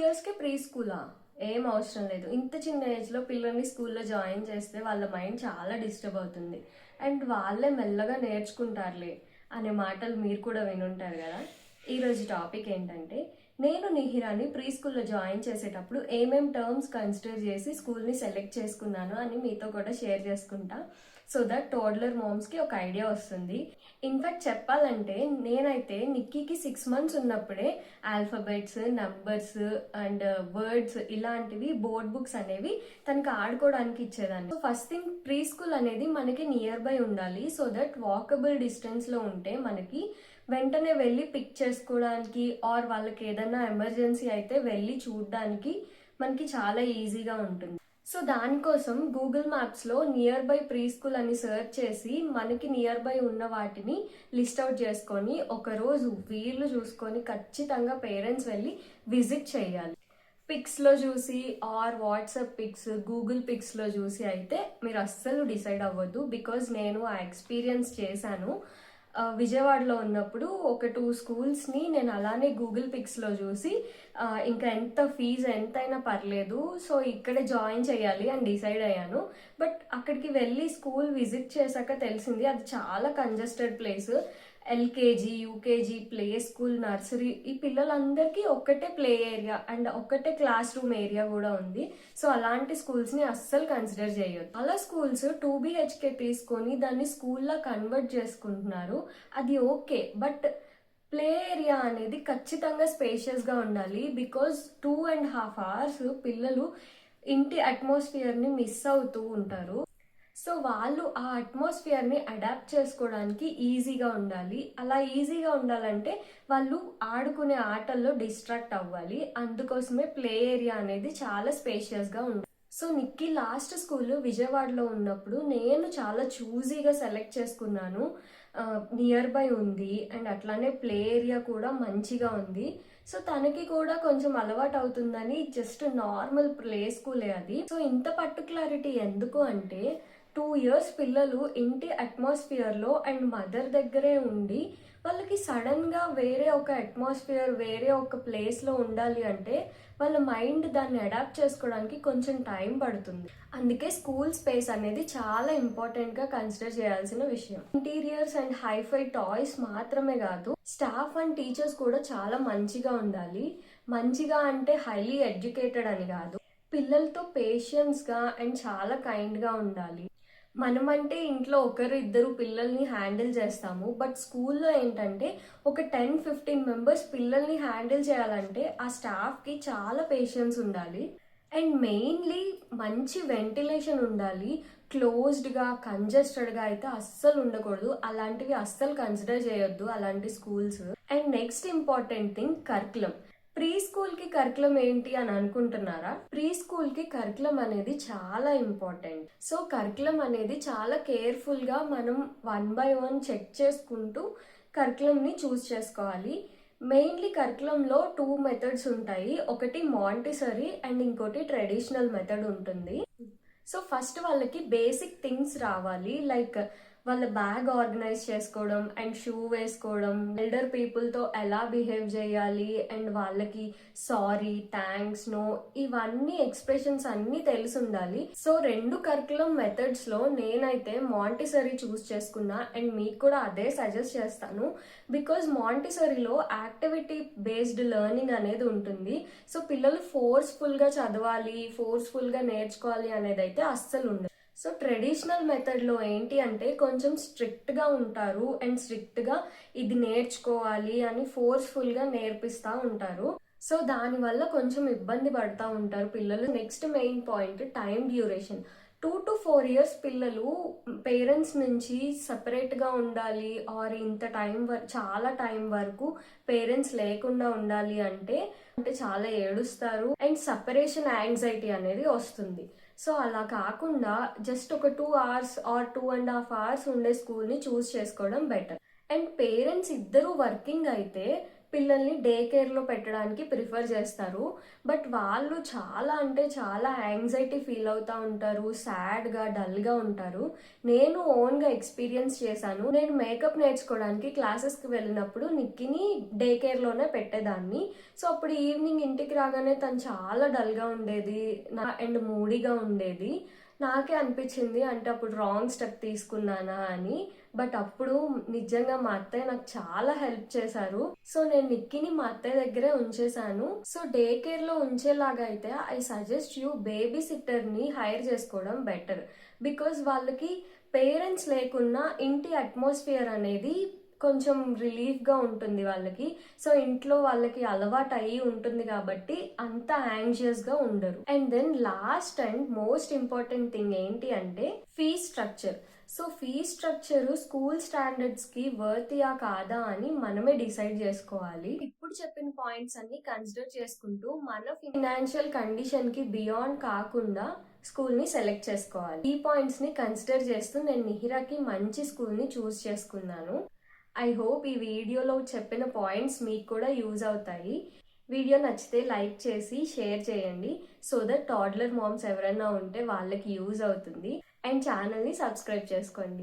2 yearsకే pre స్కూలా? ఏం అవసరం లేదు. ఇంత చిన్న ఏజ్లో పిల్లల్ని స్కూల్లో జాయిన్ చేస్తే వాళ్ళ మైండ్ చాలా డిస్టర్బ్ అవుతుంది. అండ్ వాళ్ళే మెల్లగా నేర్చుకుంటారులే అనే మాటలు మీరు కూడా వినుంటారు కదా. ఈరోజు టాపిక్ ఏంటంటే, నేను నిహిరాని ప్రీ స్కూల్లో జాయిన్ చేసేటప్పుడు ఏమేం టర్మ్స్ కన్సిడర్ చేసి స్కూల్ని సెలెక్ట్ చేసుకున్నాను అని మీతో కూడా షేర్ చేసుకుంటా. సో దట్ టోడ్లర్ మామ్స్కి ఒక ఐడియా వస్తుంది. ఇన్ఫాక్ట్ చెప్పాలంటే నేనైతే నిక్కీకి 6 months ఉన్నప్పుడే ఆల్ఫాబెట్స్, నంబర్స్ అండ్ వర్డ్స్ ఇలాంటివి బోర్డ్ బుక్స్ అనేవి తనకి ఆడుకోవడానికి ఇచ్చేదాన్ని. So first thing, pre school అనేది మనకి నియర్ బై ఉండాలి. సో దట్ వాకబుల్ డిస్టెన్స్లో ఉంటే మనకి వెంటనే వెళ్ళి పిక్ చేసుకోవడానికి ఆర్ వాళ్ళకి ఏదైనా ఎమర్జెన్సీ అయితే వెళ్ళి చూడడానికి మనకి చాలా ఈజీగా ఉంటుంది. సో దానికోసం గూగుల్ మ్యాప్స్లో నియర్ బై ప్రీ స్కూల్ అని సెర్చ్ చేసి మనకి నియర్ బై ఉన్న వాటిని లిస్ట్ అవుట్ చేసుకొని ఒకరోజు వీళ్ళు చూసుకొని ఖచ్చితంగా పేరెంట్స్ వెళ్ళి విజిట్ చేయాలి. పిక్స్లో చూసి ఆర్ వాట్సాప్ పిక్స్, గూగుల్ పిక్స్లో చూసి అయితే మీరు అస్సలు డిసైడ్ అవ్వద్దు. బికాజ్ నేను ఆ ఎక్స్పీరియన్స్ చేశాను. విజయవాడలో ఉన్నప్పుడు ఒక 2 schools-ని నేను అలానే గూగుల్ పిక్స్లో చూసి ఇంకా ఎంత ఫీజు ఎంతైనా పర్లేదు, సో ఇక్కడే జాయిన్ చేయాలి అని డిసైడ్ అయ్యాను. బట్ అక్కడికి వెళ్ళి స్కూల్ విజిట్ చేశాక తెలిసింది అది చాలా congested place. LKG, UKG, play school, nursery ఈ పిల్లలందరికీ ఒక్కటే ప్లే ఏరియా అండ్ ఒక్కటే క్లాస్ రూమ్ ఏరియా కూడా ఉంది. సో అలాంటి స్కూల్స్ని అస్సలు కన్సిడర్ చేయొద్దు. అలా స్కూల్స్ 2 BHK తీసుకొని దాన్ని స్కూల్లా కన్వర్ట్ చేసుకుంటున్నారు. అది ఓకే, బట్ ప్లే ఏరియా అనేది ఖచ్చితంగా స్పేషియస్గా ఉండాలి. బికాజ్ 2.5 hours పిల్లలు ఇంటి అట్మాస్ఫియర్ని మిస్ అవుతూ ఉంటారు. సో వాళ్ళు ఆ అట్మాస్ఫియర్ని అడాప్ట్ చేసుకోవడానికి ఈజీగా ఉండాలి. అలా ఈజీగా ఉండాలంటే వాళ్ళు ఆడుకునే ఆటల్లో డిస్ట్రాక్ట్ అవ్వాలి. అందుకోసమే ప్లే ఏరియా అనేది చాలా స్పేషియస్గా ఉండాలి. సో నిక్కీ లాస్ట్ స్కూల్ విజయవాడలో ఉన్నప్పుడు నేను చాలా చూజీగా సెలెక్ట్ చేసుకున్నాను. నియర్ బై ఉంది అండ్ అట్లానే ప్లే ఏరియా కూడా మంచిగా ఉంది. సో తనకి కూడా కొంచెం అలవాటు అవుతుందని జస్ట్ నార్మల్ ప్లే స్కూలే అది. సో ఇంత పర్టికులారిటీ ఎందుకు అంటే, 2 years పిల్లలు ఇంటి అట్మాస్ఫియర్లో అండ్ మదర్ దగ్గరే ఉండి వాళ్ళకి సడన్గా వేరే ఒక అట్మాస్ఫియర్, వేరే ఒక ప్లేస్లో ఉండాలి అంటే వాళ్ళ మైండ్ దాన్ని అడాప్ట్ చేసుకోవడానికి కొంచెం టైం పడుతుంది. అందుకే స్కూల్ స్పేస్ అనేది చాలా ఇంపార్టెంట్గా కన్సిడర్ చేయాల్సిన విషయం. ఇంటీరియర్స్ అండ్ హైఫై టాయ్స్ మాత్రమే కాదు, స్టాఫ్ అండ్ టీచర్స్ కూడా చాలా మంచిగా ఉండాలి. మంచిగా అంటే హైలీ ఎడ్యుకేటెడ్ అని కాదు, పిల్లలతో పేషెన్స్గా అండ్ చాలా కైండ్గా ఉండాలి. మనమంటే ఇంట్లో 1-2 పిల్లల్ని హ్యాండిల్ చేస్తాము, బట్ స్కూల్లో ఏంటంటే ఒక 10-15 మెంబర్స్ పిల్లల్ని హ్యాండిల్ చేయాలంటే ఆ స్టాఫ్కి చాలా పేషెన్స్ ఉండాలి. అండ్ మెయిన్లీ మంచి వెంటిలేషన్ ఉండాలి. క్లోజ్డ్గా, కంజెస్టెడ్గా అయితే అస్సలు ఉండకూడదు. అలాంటివి అస్సలు కన్సిడర్ చేయొద్దు అలాంటి schools. And next important thing, curriculum. Pre స్కూల్కి కరికులం ఏంటి అని అనుకుంటున్నారా? ప్రీ స్కూల్కి కరికులం అనేది చాలా ఇంపార్టెంట్. సో కరికులం అనేది చాలా కేర్ఫుల్గా మనం 1 by 1 చెక్ చేసుకుంటూ కరికులంని చూస్ చేసుకోవాలి. మెయిన్లీ కరికులంలో 2 methods ఉంటాయి. ఒకటి మాంటిసరీ అండ్ ఇంకోటి ట్రెడిషనల్ మెథడ్ ఉంటుంది. సో ఫస్ట్ వాళ్ళకి బేసిక్ థింగ్స్ రావాలి. లైక్ వాళ్ళ బ్యాగ్ ఆర్గనైజ్ చేసుకోవడం అండ్ షూ వేసుకోవడం, ఎల్డర్ పీపుల్తో ఎలా బిహేవ్ చేయాలి అండ్ వాళ్ళకి సారీ, థ్యాంక్స్, నో ఇవన్నీ ఎక్స్ప్రెషన్స్ అన్నీ తెలిసి ఉండాలి. సో 2 కరికులం మెథడ్స్లో నేనైతే మాంటిసరీ చూస్ చేసుకున్నా అండ్ మీకు కూడా అదే సజెస్ట్ చేస్తాను. బికాజ్ మాంటిసరీలో యాక్టివిటీ బేస్డ్ లెర్నింగ్ అనేది ఉంటుంది. సో పిల్లలు ఫోర్స్ఫుల్గా చదవాలి, ఫోర్స్ఫుల్గా నేర్చుకోవాలి అనేది అయితే అస్సలు ఉండదు. సో ట్రెడిషనల్ మెథడ్లో ఏంటి అంటే కొంచెం స్ట్రిక్ట్గా ఉంటారు అండ్ స్ట్రిక్ట్గా ఇది నేర్చుకోవాలి అని ఫోర్స్ఫుల్గా నేర్పిస్తూ ఉంటారు. సో దానివల్ల కొంచెం ఇబ్బంది పడుతూ ఉంటారు పిల్లలు. Next main point, time duration. 2 to 4 years పిల్లలు పేరెంట్స్ నుంచి సపరేట్గా ఉండాలి ఆర్ ఇంత టైం చాలా టైం వరకు పేరెంట్స్ లేకుండా ఉండాలి అంటే చాలా ఏడుస్తారు అండ్ సపరేషన్ యాంగ్జైటీ అనేది వస్తుంది. సో అలా కాకుండా జస్ట్ ఒక 2 hours ఆర్ 2.5 hours ఉండే స్కూల్ని చూస్ చేసుకోవడం బెటర్. అండ్ పేరెంట్స్ ఇద్దరు వర్కింగ్ అయితే పిల్లల్ని డే కేర్లో పెట్టడానికి ప్రిఫర్ చేస్తారు. బట్ వాళ్ళు చాలా అంటే చాలా యాంగ్జైటీ ఫీల్ అవుతూ ఉంటారు, సాడ్గా డల్గా ఉంటారు. నేను ఓన్గా ఎక్స్పీరియన్స్ చేశాను. నేను మేకప్ నేర్చుకోవడానికి క్లాసెస్కి వెళ్ళినప్పుడు నిక్కిని డే కేర్లోనే పెట్టేదాన్ని. సో అప్పుడు ఈవినింగ్ ఇంటికి రాగానే తను చాలా డల్గా ఉండేది అండ్ మూడీగా ఉండేది. నాకే అనిపించింది అంటే అప్పుడు రాంగ్ స్టెప్ తీసుకున్నానా అని. బట్ అప్పుడు నిజంగా మా అత్తయ్య నాకు చాలా హెల్ప్ చేశారు. సో నేను నిక్కిని మా అత్తయ్య దగ్గరే ఉంచేశాను. సో డే కేర్ లో ఉంచేలాగా అయితే I suggest you baby sitter ని హైర్ చేసుకోవడం బెటర్. బికాస్ వాళ్ళకి పేరెంట్స్ లేకున్నా ఇంటి అట్మాస్ఫియర్ అనేది కొంచెం రిలీఫ్గా ఉంటుంది వాళ్ళకి. సో ఇంట్లో వాళ్ళకి అలవాటు అయ్యి ఉంటుంది కాబట్టి అంత యాంగ్జియస్గా ఉండరు. And then last and most important thing ఏంటి అంటే fees structure. So fees structure school స్టాండర్డ్స్కి వర్తియా కాదా అని మనమే డిసైడ్ చేసుకోవాలి. ఇప్పుడు చెప్పిన పాయింట్స్ అన్ని కన్సిడర్ చేసుకుంటూ మన ఫినాన్షియల్ కండిషన్కి బియాండ్ కాకుండా స్కూల్ని సెలెక్ట్ చేసుకోవాలి. ఈ పాయింట్స్ని కన్సిడర్ చేస్తూ నేను నిహిరాకి మంచి స్కూల్ని చూస్ చేసుకున్నాను. ఐ హోప్ ఈ వీడియోలో చెప్పిన పాయింట్స్ మీకు కూడా యూజ్ అవుతాయి. వీడియో నచ్చితే లైక్ చేసి షేర్ చేయండి సో దట్ టాడ్లర్ మామ్స్ ఎవరైనా ఉంటే వాళ్ళకి యూజ్ అవుతుంది. అండ్ ఛానల్ని సబ్స్క్రైబ్ చేసుకోండి.